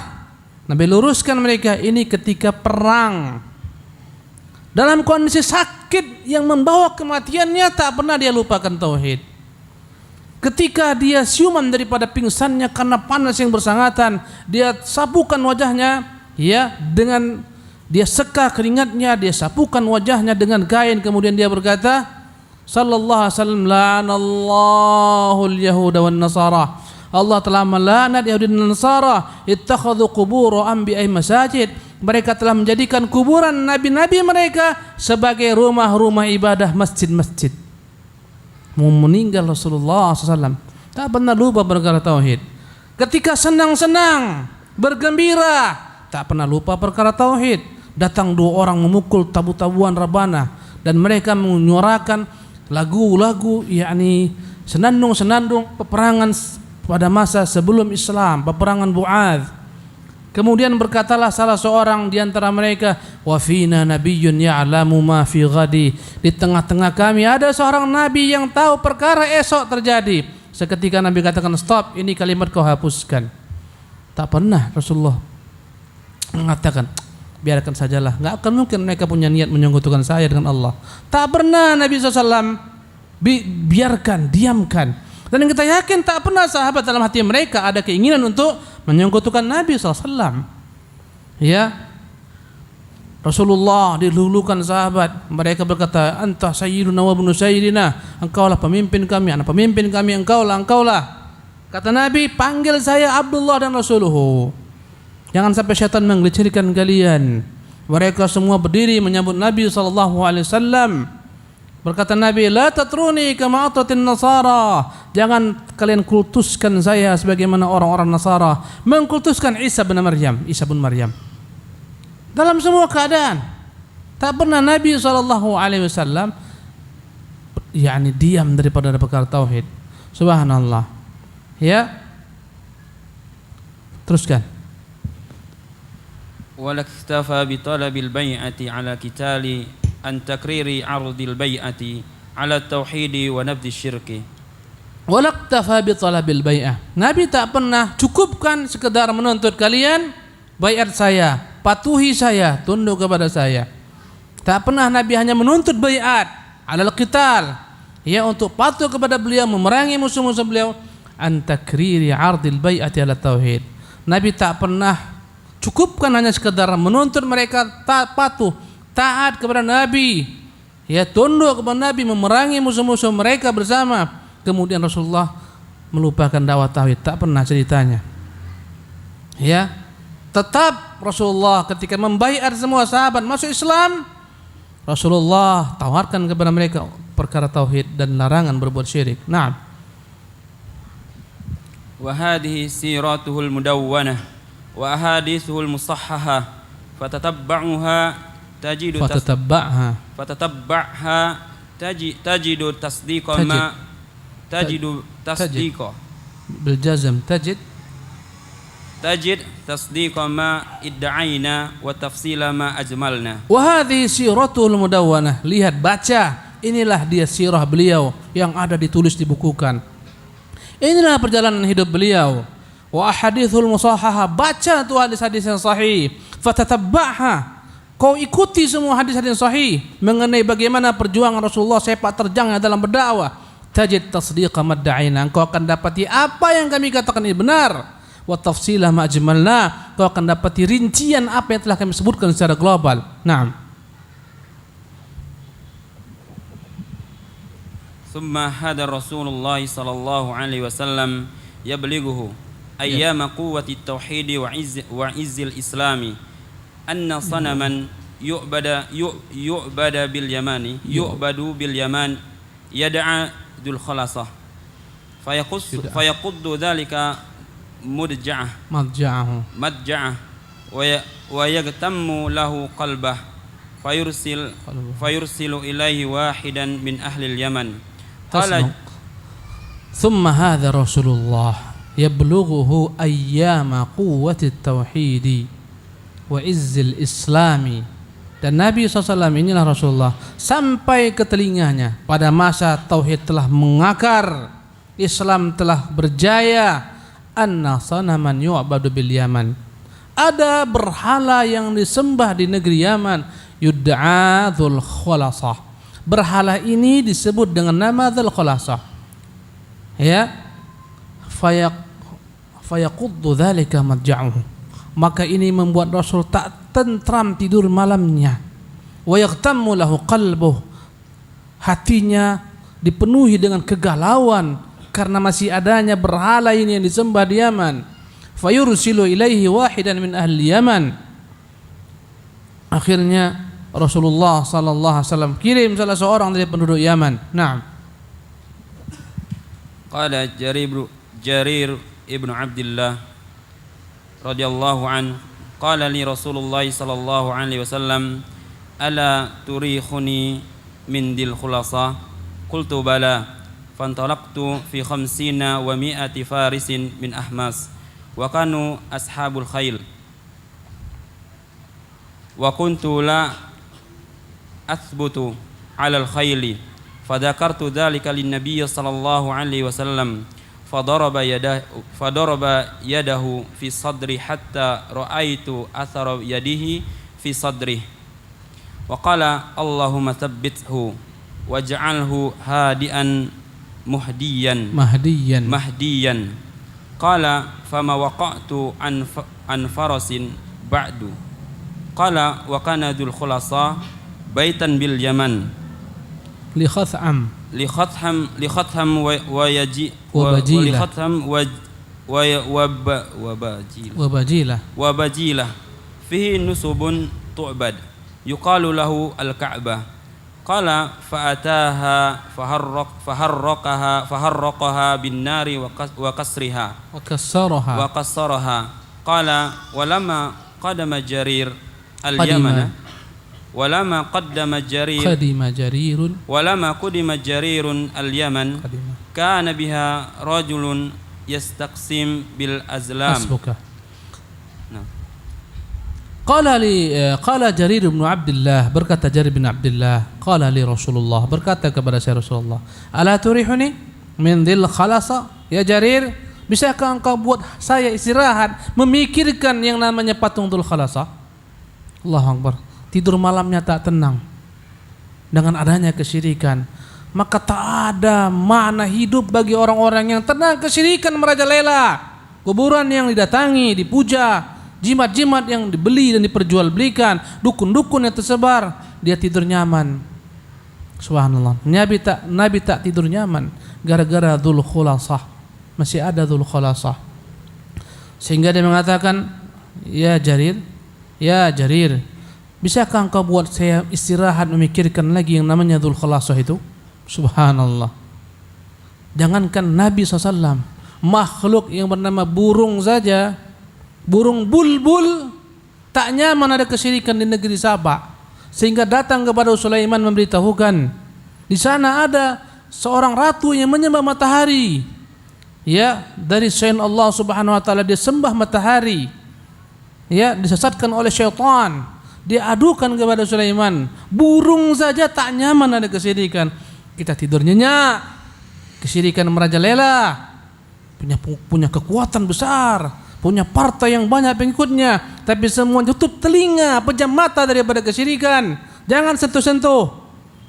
Speaker 2: Nabi luruskan mereka. Ini ketika perang, dalam kondisi sakit yang membawa kematiannya, tak pernah dia lupakan tauhid. Ketika dia siuman daripada pingsannya karena panas yang bersangatan, dia sapukan wajahnya, ya, dengan dia seka keringatnya, dia sapukan wajahnya dengan kain, kemudian dia berkata, sallallahu alaihi wasallam, la'anallahu al-yahuda wan nasara, Allah telah melaknat Yahudi dan Nasara, ittakhadhu qubur anbiya'i masajid, mereka telah menjadikan kuburan nabi-nabi mereka sebagai rumah-rumah ibadah, masjid-masjid. Mau meninggal Rasulullah SAW tak pernah lupa perkara tauhid. Ketika senang-senang, bergembira, tak pernah lupa perkara tauhid. Datang 2 orang memukul tabu-tabuan Rabbana, dan mereka menyuarakan lagu-lagu, yakni senandung-senandung peperangan pada masa sebelum Islam, peperangan Bu'adz. Kemudian berkatalah salah seorang di antara mereka, wa fina nabiyyun ya'lamu ma fi ghadi. Di tengah-tengah kami ada seorang nabi yang tahu perkara esok terjadi. Seketika Nabi katakan, stop, ini kalimat kau hapuskan. Tak pernah Rasulullah mengatakan, biarkan sajalah, enggak akan mungkin mereka punya niat menyekutukan saya dengan Allah. Tak pernah Nabi SAW biarkan, diamkan. Dan kita yakin tak pernah sahabat dalam hati mereka ada keinginan untuk menyekutukan Nabi SAW. Ya, Rasulullah dilulukan sahabat. Mereka berkata, anta sayyiduna wa ibnu sayyidina, engkaulah pemimpin kami, anak pemimpin kami, engkaulah. Kata Nabi, panggil saya Abdullah dan Rasuluhu. Jangan sampai syaitan menggelincirkan kalian. Mereka semua berdiri menyambut Nabi SAW. Berkata Nabi, la tatruni kama atatin nasara. Jangan kalian kultuskan saya sebagaimana orang-orang Nasara mengkultuskan Isa bin Maryam. Dalam semua keadaan, tak pernah Nabi SAW diam daripada perkara tauhid. Subhanallah. Ya, teruskan.
Speaker 1: Walaktafa bi talabil bai'ati ala kitali an takriri ardil bai'ati ala tauhidi wa nabdi syirki.
Speaker 2: Walaktafa bi talabil bai'ah. Nabi tak pernah cukupkan sekedar menuntut kalian baiat saya, patuhi saya, tunduk kepada saya. Tak pernah Nabi hanya menuntut baiat alal qital, ya, untuk patuh kepada beliau, memerangi musuh-musuh beliau. An takriri ardil bai'ati ala tauhid. Nabi tak pernah cukupkan hanya sekedar menuntut mereka patuh, taat kepada Nabi, ya, tunduk kepada Nabi, memerangi musuh-musuh mereka bersama. Kemudian Rasulullah melupakan dakwah tauhid, tak pernah ceritanya. Ya, tetap Rasulullah ketika membaiat semua sahabat masuk Islam, Rasulullah tawarkan kepada mereka perkara tauhid dan larangan berbuat syirik. Naam.
Speaker 1: Wa hadhihi siratuhul mudawwanah wa ahadithuhul musahhahah fatatabba'uha tajidu tajidu tasdiqa ma tajidu tasdiqa
Speaker 2: bil jazm tajid
Speaker 1: tasdiqa ma idda'aina wa tafsila ma ajmalna.
Speaker 2: Wa hadhihi siratul mudawwanah. Lihat, baca, inilah dia sirah beliau yang ada ditulis, dibukukan. Inilah perjalanan hidup beliau. Wa ahadithul musahhahah, baca tu hadis-hadis yang sahih. Fatatabba'ha, kau ikuti semua hadis-hadis sahih mengenai bagaimana perjuangan Rasulullah, sepak terjangnya dalam berdakwah. Tajid tasdiqa madda'ina, engkau akan dapati apa yang kami katakan ini benar. Wa tafsilah ma ajmalna, kau akan dapati rincian apa yang telah kami sebutkan secara global. Naam.
Speaker 1: Thumma hada Rasulullah sallallahu alaihi wasallam yablighuhu ayyama quwwati tauhid wa izzil islami anna sanaman yu'badu bil yaman yad'a dul khalasah fayaquddu dhalika madja'ahu wa yagtammu lahu qalbah fayursilu ilaihi wahidan min ahli al-yaman. Thumma hadha Rasulullah yablughuhu ayyama quwwati tauhidi wa izzil islami. Dan Nabi SAW inilah Rasulullah sampai ke telinganya pada masa tauhid telah mengakar, Islam telah berjaya. Anna sanaman yu'badu bil Yaman, ada berhala yang disembah di negeri Yaman, yud'a dzul khulasah. Berhala ini disebut dengan nama dzul khulasah. Ya, fayaquddu dzalika madja'uhu, maka ini membuat Rasul tak tentram tidur malamnya. Wa yaqtammu lahu qalbuh, hatinya dipenuhi dengan kegalauan karena masih adanya berhala ini yang disembah di Yaman. Fayursilu ilaihi wahidan min ahli Yaman. Akhirnya Rasulullah sallallahu alaihi wasallam kirim salah seorang dari penduduk Yaman. Naam. Qala Jarir ibnu Abdullah radhiyallahu an qala li Rasulullah sallallahu alaihi wasallam ala turikhuni min dil khulasa qultu bala fantalaqtu fi 50 wa 100 farisin min ahmas wa kanu ashabul khail wa kuntu la athbutu 'ala al-khayli fadzakartu dzalika lin-nabiy sallallahu alaihi wasallam fadaraba yadahu fi sadri hatta ra'aitu athara yadihi fi sadri wa qala Allahumma thabbithu waj'alhu hadian mahdiyan qala fama waqa'tu an farasin ba'du qala wa kana dzul khulasa baitan bil Yaman li khatham wa bajilah fihi nusubun tu'bad yuqalu lahu al-Ka'bah qala fa'ataha faharraqaha bin nari wa kassaraha qala walamma qadama Jarir al-Yamana ولما قدم جرير اليمن كان بها رجل يستقسم بالأزلام
Speaker 2: قال جرير بن عبد الله berkata Jarir bin Abdullah qala li Rasulullah berkata kepada saya Rasulullah ala turihuni min dhil khalasa ya Jarir bisakah engkau buat saya istirahat memikirkan yang namanya patung dhul khalasa Allahu Akbar. Tidur malamnya tak tenang dengan adanya kesyirikan, maka tak ada makna hidup bagi orang-orang yang tenang kesyirikan merajalela, kuburan yang didatangi, dipuja, jimat-jimat yang dibeli dan diperjualbelikan, dukun-dukun yang tersebar, dia tidur nyaman. Subhanallah. Nabi tak tidur nyaman gara-gara Dzul Khulasah. Masih ada Dzul Khulasah. Sehingga dia mengatakan, "Ya Jarir, bisakah engkau buat saya istirahat memikirkan lagi yang namanya Dzul Khulasah itu?" Subhanallah. Jangankan Nabi SAW, makhluk yang bernama burung saja, burung bulbul tak nyaman ada kesyirikan di negeri Sabah, sehingga datang kepada Sulaiman memberitahukan di sana ada seorang ratu yang menyembah matahari. Ya, dari selain Allah Subhanahu wa taala dia sembah matahari. Ya, disesatkan oleh syaitan. Dia adukan kepada Sulaiman, burung saja tak nyaman ada kesyirikan. Kita tidur nyenyak, kesyirikan merajalela, punya kekuatan besar, punya partai yang banyak pengikutnya, tapi semua tutup telinga, pejam mata daripada kesyirikan. Jangan sentuh-sentuh.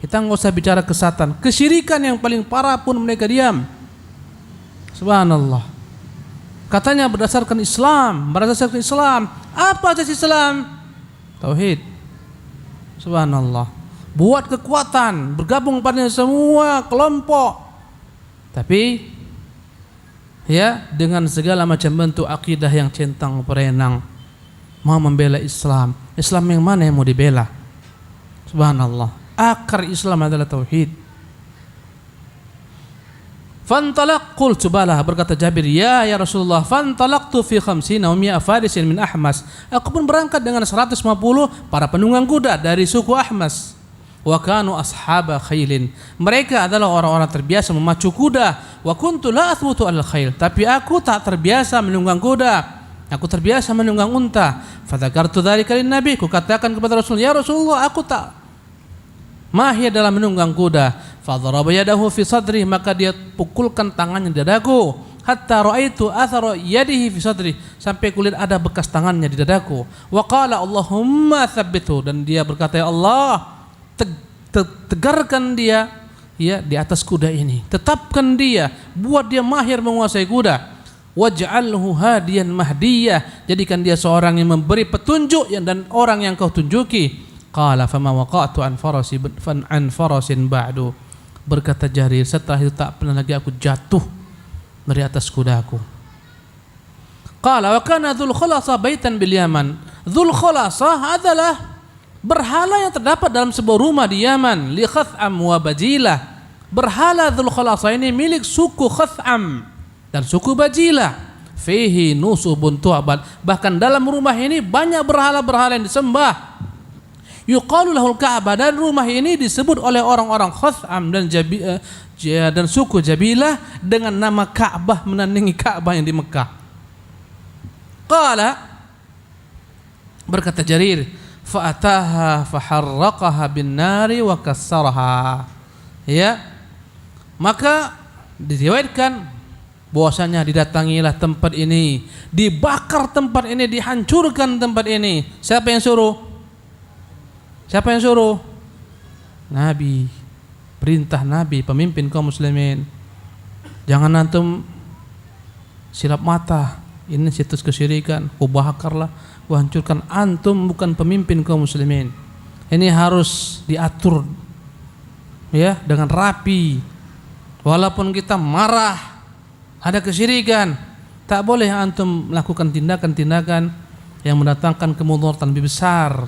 Speaker 2: Kita nggak usah bicara kesatan, kesyirikan yang paling parah pun mereka diam. Subhanallah. Katanya berdasarkan Islam. Apa asas Islam? Tauhid. Subhanallah. Buat kekuatan, bergabung pada semua kelompok. Tapi ya, dengan segala macam bentuk akidah yang centang perenang, mau membela Islam. Islam yang mana yang mau dibela? Subhanallah. Akar Islam adalah tauhid. Fantalaqtu balah, berkata Jabir, ya Rasulullah, fantalaqtu fi 50 wa 100 farisin min Ahmas. Aku pun berangkat dengan 150 para penunggang kuda dari suku Ahmas. Wa kanu ashaba khailin. Mereka adalah orang-orang terbiasa memacu kuda. Wa kuntu la athbutu al khail. Tapi aku tak terbiasa menunggang kuda. Aku terbiasa menunggang unta. Fadzakartu dzalika lin Nabi. Ku katakan kepada Rasul, ya Rasulullah, aku tak mahir dalam menunggang kuda. Fadaraba yadahu fi sadri, maka dia pukulkan tangannya di dadaku. Hatta ra'aitu athara yadihi fi sadri, sampai kulihat ada bekas tangannya di dadaku. Wa qala Allahumma tsabbithu, dan dia berkata, ya Allah, tegarkan dia ya di atas kuda ini. Tetapkan dia, buat dia mahir menguasai kuda. Waj'alhu hadiyan mahdiyah, jadikan dia seorang yang memberi petunjuk dan orang yang kau tunjuki. Qala fama waqa'tu an farasin ba'du. Berkata Jarir, setelah itu tak pernah lagi aku jatuh dari atas kudaku. Qala wa kana Dzul Khulasah baitan bil Yaman. Dzul Khulasah adalah berhala yang terdapat dalam sebuah rumah di Yaman, li Khatham wa Bajilah. Berhala Dzul Khulasah ini milik suku Khatham dan suku Bajilah. Fihi nusubun tu'bad. Bahkan dalam rumah ini banyak berhala-berhala yang disembah. Yuqalu lahul Ka'bah, dan rumah ini disebut oleh orang-orang Khatham dan suku Jabilah dengan nama Ka'bah, menandingi Ka'bah yang di Mekah. Qala, berkata Jarir, fa'ataha faharraqaha bin nari wa kassaraha. Ya, maka diriwayatkan bahwasanya didatangilah tempat ini, dibakar tempat ini, dihancurkan tempat ini. Siapa yang suruh? Siapa yang suruh? Nabi. Perintah Nabi, pemimpin kaum muslimin. Jangan antum silap mata, ini situs kesyirikan, ku bakarlah, ku hancurkan. Antum bukan pemimpin kaum muslimin. Ini harus diatur ya dengan rapi. Walaupun kita marah, ada kesyirikan, tak boleh antum melakukan tindakan-tindakan yang mendatangkan kemudaratan lebih besar.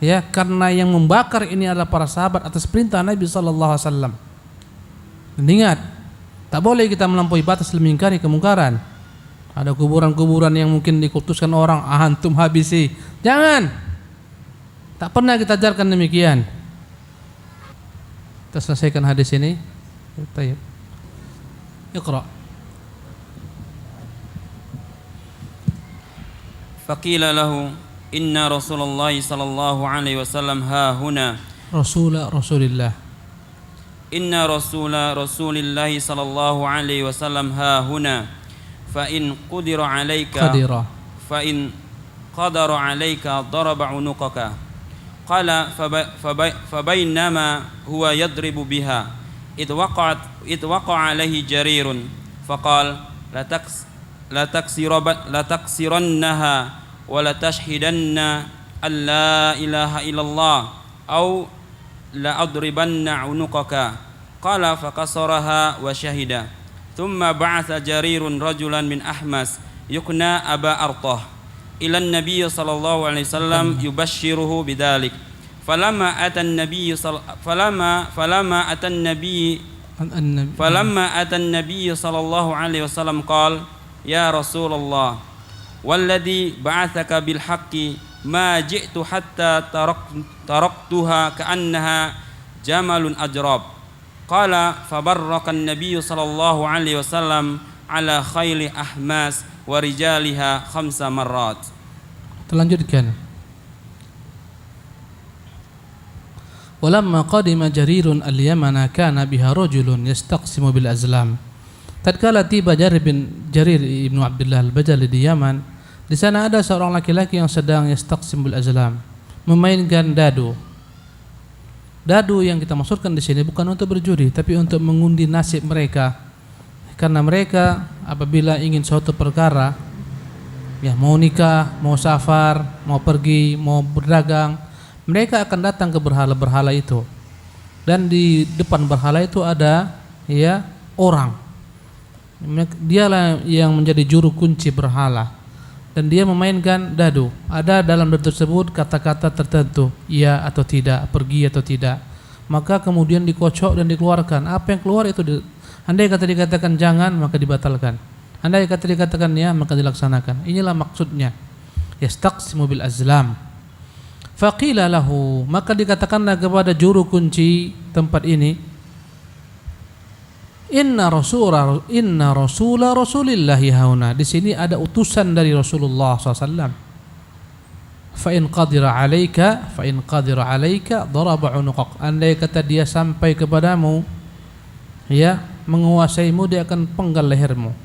Speaker 2: Ya, karena yang membakar ini adalah para sahabat atas perintah Nabi sallallahu alaihi wasallam. Dan ingat, tak boleh kita melampaui batas mengingkari kemungkaran. Ada kuburan-kuburan yang mungkin dikutuskan orang, antum habisi. Jangan. Tak pernah kita ajarkan demikian. Kita selesaikan hadis ini. Baik. Iqra.
Speaker 1: Faqila lahu inna Rasulullah sallallahu alaihi wasallam ha huna.
Speaker 2: Rasulillah.
Speaker 1: Inna Rasulillah sallallahu alaihi wasallam ha huna. Fa in qadara 'alaika daraba 'unuqaka. Qala fa bainama huwa yadribu biha id waqa'a alaihi jarirun faqala la taksirannaha wa la tashhidanna an la ilaha illallah aw la adribanna 'unuqaka. Qala fakasaraha wa shahida. Thumma ba'atha jarirun rajulan min Ahmas yukna Aba Artah ila an-nabiy sallallahu alaihi wasallam yubashshiruhu bidzalik. Falamma ata an-nabiy sallallahu alaihi wasallam qala ya Rasulullah walladhi ba'athaka bil haqqi ma ji'tu hatta taraktuha ka'annaha jamalun ajrab. Qala fabarraka an-nabiy sallallahu alaihi wasallam ala khayli Ahmas wa rijaliha 5 marrat.
Speaker 2: Lanjutkan. Walamma qadima Jarirun al-Yamana kana biha rajulun yastaqsimu bil azlam. Tatkala tiba Jarir ibnu Abdullah al-Bajali di Yaman, di sana ada seorang laki-laki yang sedang yastaqsim bil azlam, memainkan dadu. Dadu yang kita maksudkan di sini bukan untuk berjudi, tapi untuk mengundi nasib mereka. Karena mereka apabila ingin suatu perkara, ya mau nikah, mau safar, mau pergi, mau berdagang, mereka akan datang ke berhala-berhala itu. Dan di depan berhala itu ada ya orang. Dialah yang menjadi juru kunci berhala. Dan dia memainkan dadu. Ada dalam dadu tersebut kata-kata tertentu, iya atau tidak, pergi atau tidak. Maka kemudian dikocok dan dikeluarkan. Apa yang keluar itu andai kata dikatakan jangan, maka dibatalkan. Andai kata dikatakan ya, maka dilaksanakan. Inilah maksudnya. Yastaqsimu bil azlam. Faqila lahu, maka dikatakanlah kepada juru kunci tempat ini, Inna Rasulillahi hauna. Di sini ada utusan dari Rasulullah SAW. Fa in qadira 'alaika daraba 'unuqak. Andai kata dia sampai kepadamu, ya, menguasaimu, dia akan penggal lehermu.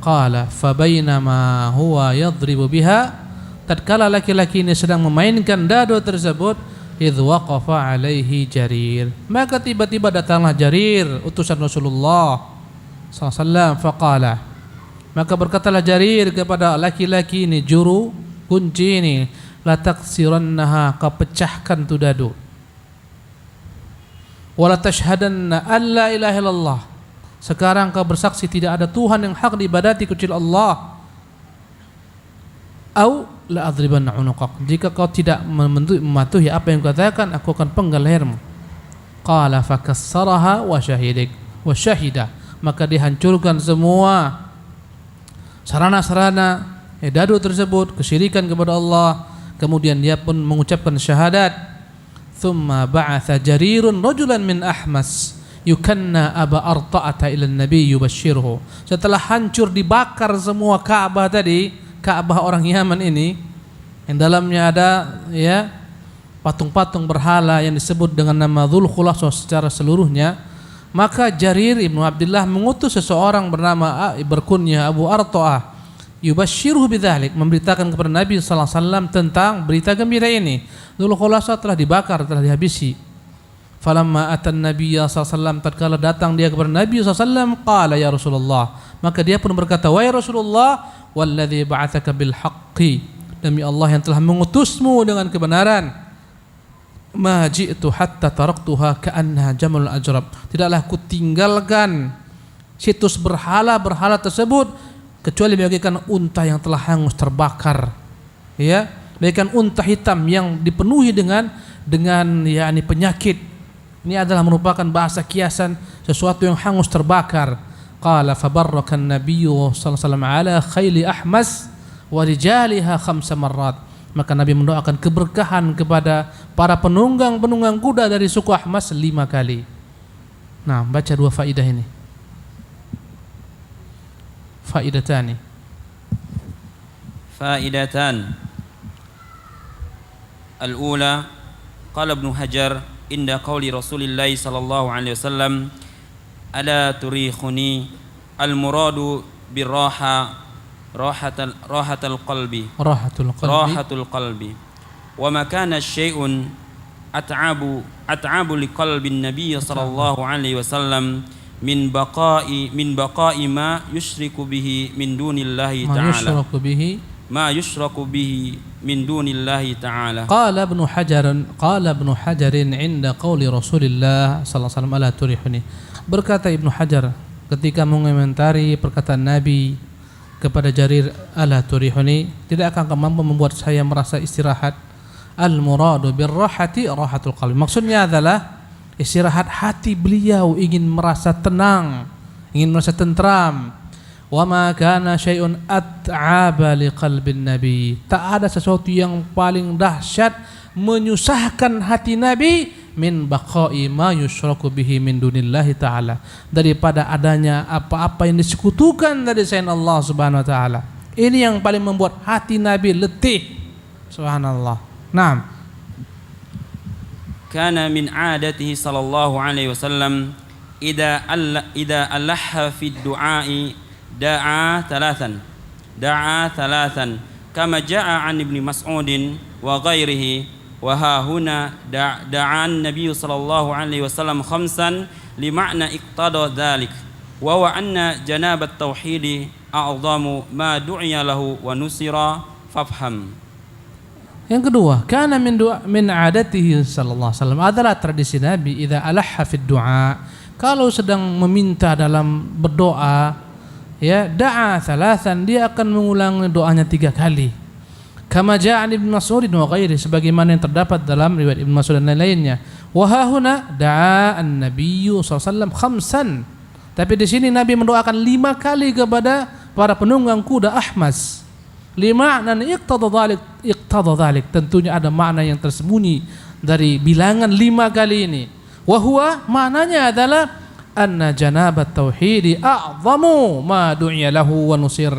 Speaker 2: Qala fa bainama huwa yadribu biha. Tatkala laki-laki ini sedang memainkan dadu tersebut, idh waqafa alaihi Jarir, maka tiba-tiba datanglah Jarir, utusan Rasulullah SAW. Faqala, maka berkatalah Jarir kepada laki-laki ini, juru kunci ini, la taksirannaha, kau pecahkan tu dadu, wala tashhadanna an la ilaha illallah, sekarang kau bersaksi tidak ada Tuhan yang hak diibadati kecuali Allah, au la adribanna unuqak, jika kau tidak mematuhi apa yang katakan, aku akan penggal lehermu. Qala fakassaraha wa syahida, maka dihancurkan semua sarana-sarana dadu tersebut, kesyirikan kepada Allah. Kemudian dia pun mengucapkan syahadat. Thumma ba'atha Jarirun rajulan min Ahmas yukanna Aba Arta'ata ila Nabi yubashshiruhu. Setelah hancur dibakar semua Ka'bah tadi, Ka'bah orang Yaman ini, yang dalamnya ada ya patung-patung berhala yang disebut dengan nama Dzul Khulasah secara seluruhnya, maka Jarir ibnu Abdullah mengutus seseorang bernama berkunyah Abu Arta'ah yubashshiruhu bidzalik, memberitakan kepada Nabi sallallahu alaihi wasallam tentang berita gembira ini. Dzul Khulasah telah dibakar, telah dihabisi. Falamma atan Nabiy sallallahu alaihi wasallam, tatkala datang dia kepada Nabi sallallahu alaihi wasallam, qala ya Rasulullah, maka dia pun berkata, wahai Rasulullah, walladzi ba'atsaka bil haqqi, demi Allah yang telah mengutusmu dengan kebenaran, ma ji'tu hatta taraktuha ka'annaha jamalul ajrab, tidaklah ku tinggalkan situs berhala-berhala tersebut kecuali bagaikan unta yang telah hangus terbakar, ya, bagaikan unta hitam yang dipenuhi dengan yakni penyakit. Ini adalah merupakan bahasa kiasan sesuatu yang hangus terbakar. Qala fabarrakan nabiyyu sallallahu alaihi wasallam ala khayli ahmas wa rijaliha 5 marrat, maka Nabi mendoakan keberkahan kepada para penunggang kuda dari suku Ahmas 5 kali. Nah, baca 2 faidah ini. Faidatani.
Speaker 1: Faidatan. Al-ula, qala Ibnu Hajar inda qauli Rasulillah sallallahu alaihi wasallam, ala turikhuni, al-muradu birraha rahatul qalbi wa ma kana syai'un at'abu liqalbin nabiy sallallahu alaihi wasallam min baqa'i ma yushriku bihi min dunillahi ta'ala ma yushraku bihi min dunillahi ta'ala. Qala Ibnu Hajar inda qauli Rasulillah sallallahu alaihi wasallam ala turihuni, berkata Ibnu Hajar ketika mengomentari perkataan Nabi kepada Jarir, ala turihuni, tidak akan mampu membuat saya merasa istirahat. Al muradu birrahati rahatul qalbi, maksudnya adalah istirahat hati beliau, ingin merasa tenang, ingin merasa tentram. Wa ma kana syai'un at'aba liqalbin nabi, tak ada sesuatu yang paling dahsyat menyusahkan hati Nabi min baqa'i ma yusyraku bihi min dunillahi ta'ala, daripada adanya apa-apa yang disekutukan dari selain Allah Subhanahu wa taala. Ini yang paling membuat hati Nabi letih. Subhanallah. Naam. Kana min 'adatihi sallallahu alaihi wasallam idza alaha fi du'a'i da'a thalathan kama ja'a an Ibnu Mas'udin wa ghairihi, wa ha huna da'a an-nabiy sallallahu alaihi wasallam khamsan li ma'na iqtada dhalik wa huwa anna janab at-tauhid a'zamu ma du'iya lahu wa nusira fafham. Yang kedua, kana min 'adatihi sallallahu alaihi wasallam, adalah tradisi Nabi idza alaha fi du'a, kalau sedang meminta dalam berdoa, ya, da'a thalathan, dia akan mengulang doanya 3 kali. Kama ja'a Ibnu Mas'ud wa ghairi, sebagaimana yang terdapat dalam riwayat Ibnu Mas'ud dan lain-lainnya. Wa ha huna da'a an-nabiy sallallahu alaihi wasallam khamsan, tapi di sini Nabi mendoakan 5 kali kepada para penunggang kuda Ahmas. Lima'na iqtada dhalik, tentunya ada makna yang tersembunyi dari bilangan 5 kali ini. Wa huwa, maknanya adalah anna janabat tauhidi a'zamu ma du'iya lahu wa nusir,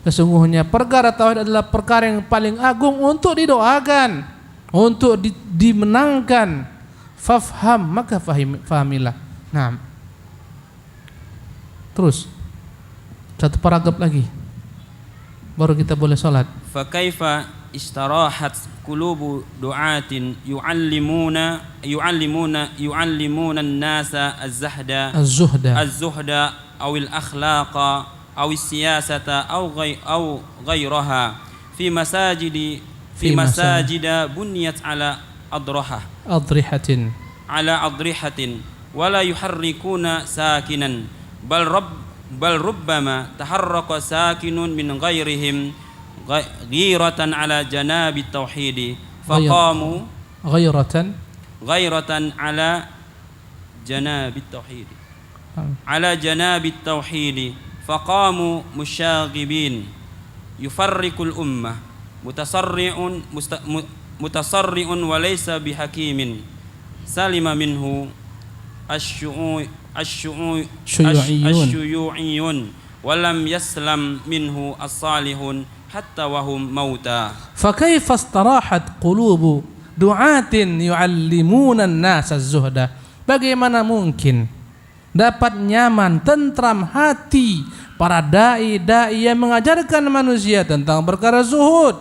Speaker 1: sesungguhnya perkara tauhid adalah perkara yang paling agung untuk didoakan, untuk dimenangkan. Fafham, maka fahamilah. Nah, terus 1 paragraf lagi baru kita boleh salat. Fa kaifa istarahat qulubu du'atin yu'allimuna an-nasa az-zuhda aw al-akhlaqa aw as-siyasata aw ghayraha fi masajida bunyat ala adrihatin wala yuharrikuna sakinan bal rubbama taharraka sakinun min ghairihim ghairatan ala janabi tauhidi faqamu ghairatan ala janabi tauhidi faqamu musyaghibin yufarriqul ummah mutasarri'un wa laysa bihakimin salima minhu asyuyu'iyun walam yaslam minhu as-salihun حتى وهم موتى.
Speaker 2: فكيف استراحت قلوب دعاة يعلمون الناس الزهد. Bagaimana mungkin dapat nyaman, tentram hati para dai-dai yang mengajarkan manusia tentang perkara zuhud,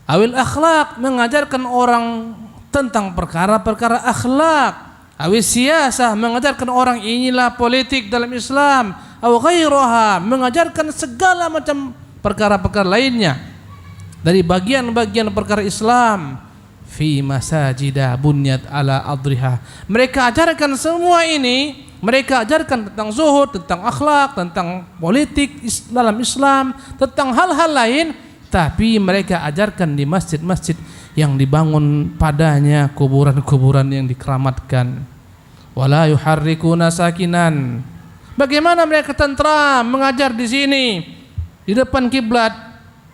Speaker 2: awil akhlak, mengajarkan orang tentang perkara-perkara akhlak, awil siyasah, mengajarkan orang inilah politik dalam Islam, aw ghairaha, mengajarkan segala macam perkara-perkara lainnya dari bagian-bagian perkara Islam, fi masajida bunyat ala adriha. Mereka ajarkan semua ini, mereka ajarkan tentang zuhud, tentang akhlak, tentang politik dalam Islam, tentang hal-hal lain, tapi mereka ajarkan di masjid-masjid yang dibangun padanya kuburan-kuburan yang dikeramatkan. Wala yuharrikuna sakinan. Bagaimana mereka tentram mengajar di sini, di depan kiblat,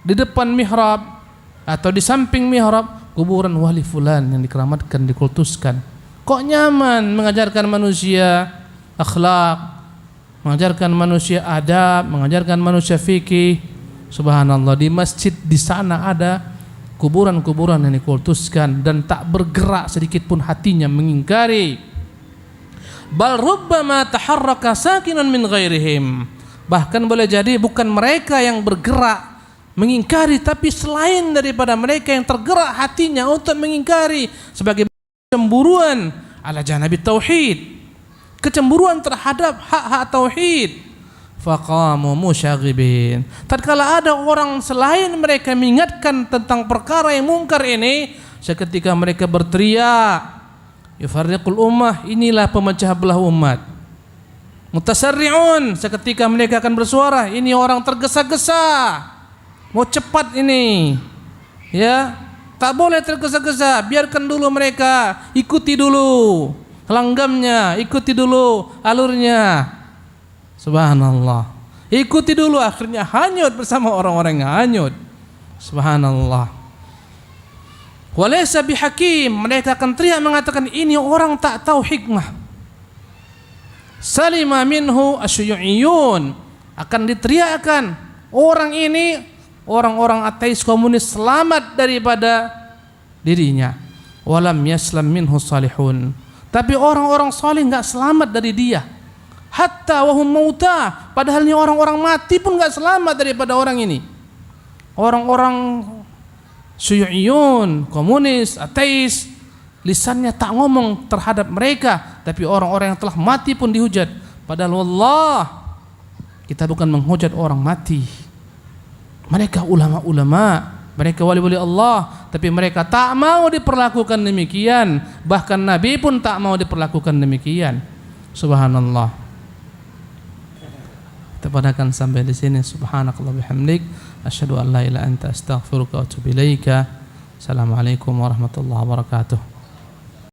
Speaker 2: di depan mihrab atau di samping mihrab, kuburan wali fulan yang dikeramatkan, dikultuskan. Kok nyaman mengajarkan manusia akhlak, mengajarkan manusia adab, mengajarkan manusia fikih. Subhanallah, di masjid di sana ada kuburan-kuburan yang dikultuskan dan tak bergerak sedikit pun hatinya mengingkari. Bal rubbama taharraka sakinun min ghairihim. Bahkan boleh jadi bukan mereka yang bergerak mengingkari, tapi selain daripada mereka yang tergerak hatinya untuk mengingkari, sebagai kecemburuan ala janabi tauhid, kecemburuan terhadap hak-hak tauhid. Faqamu musyaghibin. Tatkala ada orang selain mereka mengingatkan tentang perkara yang mungkar ini, seketika mereka berteriak, yufarriqul ummah, inilah pemecah belah umat. Mutasarri'un, seketika mereka akan bersuara, ini orang tergesa-gesa, mau cepat ini, ya, tak boleh tergesa-gesa, biarkan dulu mereka, ikuti dulu langgamnya, ikuti dulu alurnya. Subhanallah, ikuti dulu, akhirnya hanyut bersama orang-orang yang hanyut. Subhanallah. Walaysa bihakim, mereka akan teriak mengatakan ini orang tak tahu hikmah. Salima minhu asyuyiyun, akan diteriakkan orang ini, orang-orang ateis komunis selamat daripada dirinya. Walam yaslam minhu salihun, tapi orang-orang salih enggak selamat dari dia. Hatta wahum mauta, padahal ini orang-orang mati pun enggak selamat daripada orang ini. Orang-orang syuyiyun, komunis, ateis, lisannya tak ngomong terhadap mereka, tapi orang-orang yang telah mati pun dihujat. Padahal wallah, kita bukan menghujat orang mati. Mereka ulama-ulama, mereka wali-wali Allah, tapi mereka tak mau diperlakukan demikian. Bahkan Nabi pun tak mau diperlakukan demikian. Subhanallah. Kita padakan sampai di sini. Subhanakallah bihamdik, asyhadu an la ilaha illa anta astaghfiruka wa atubu ilaika. Assalamualaikum warahmatullahi wabarakatuh.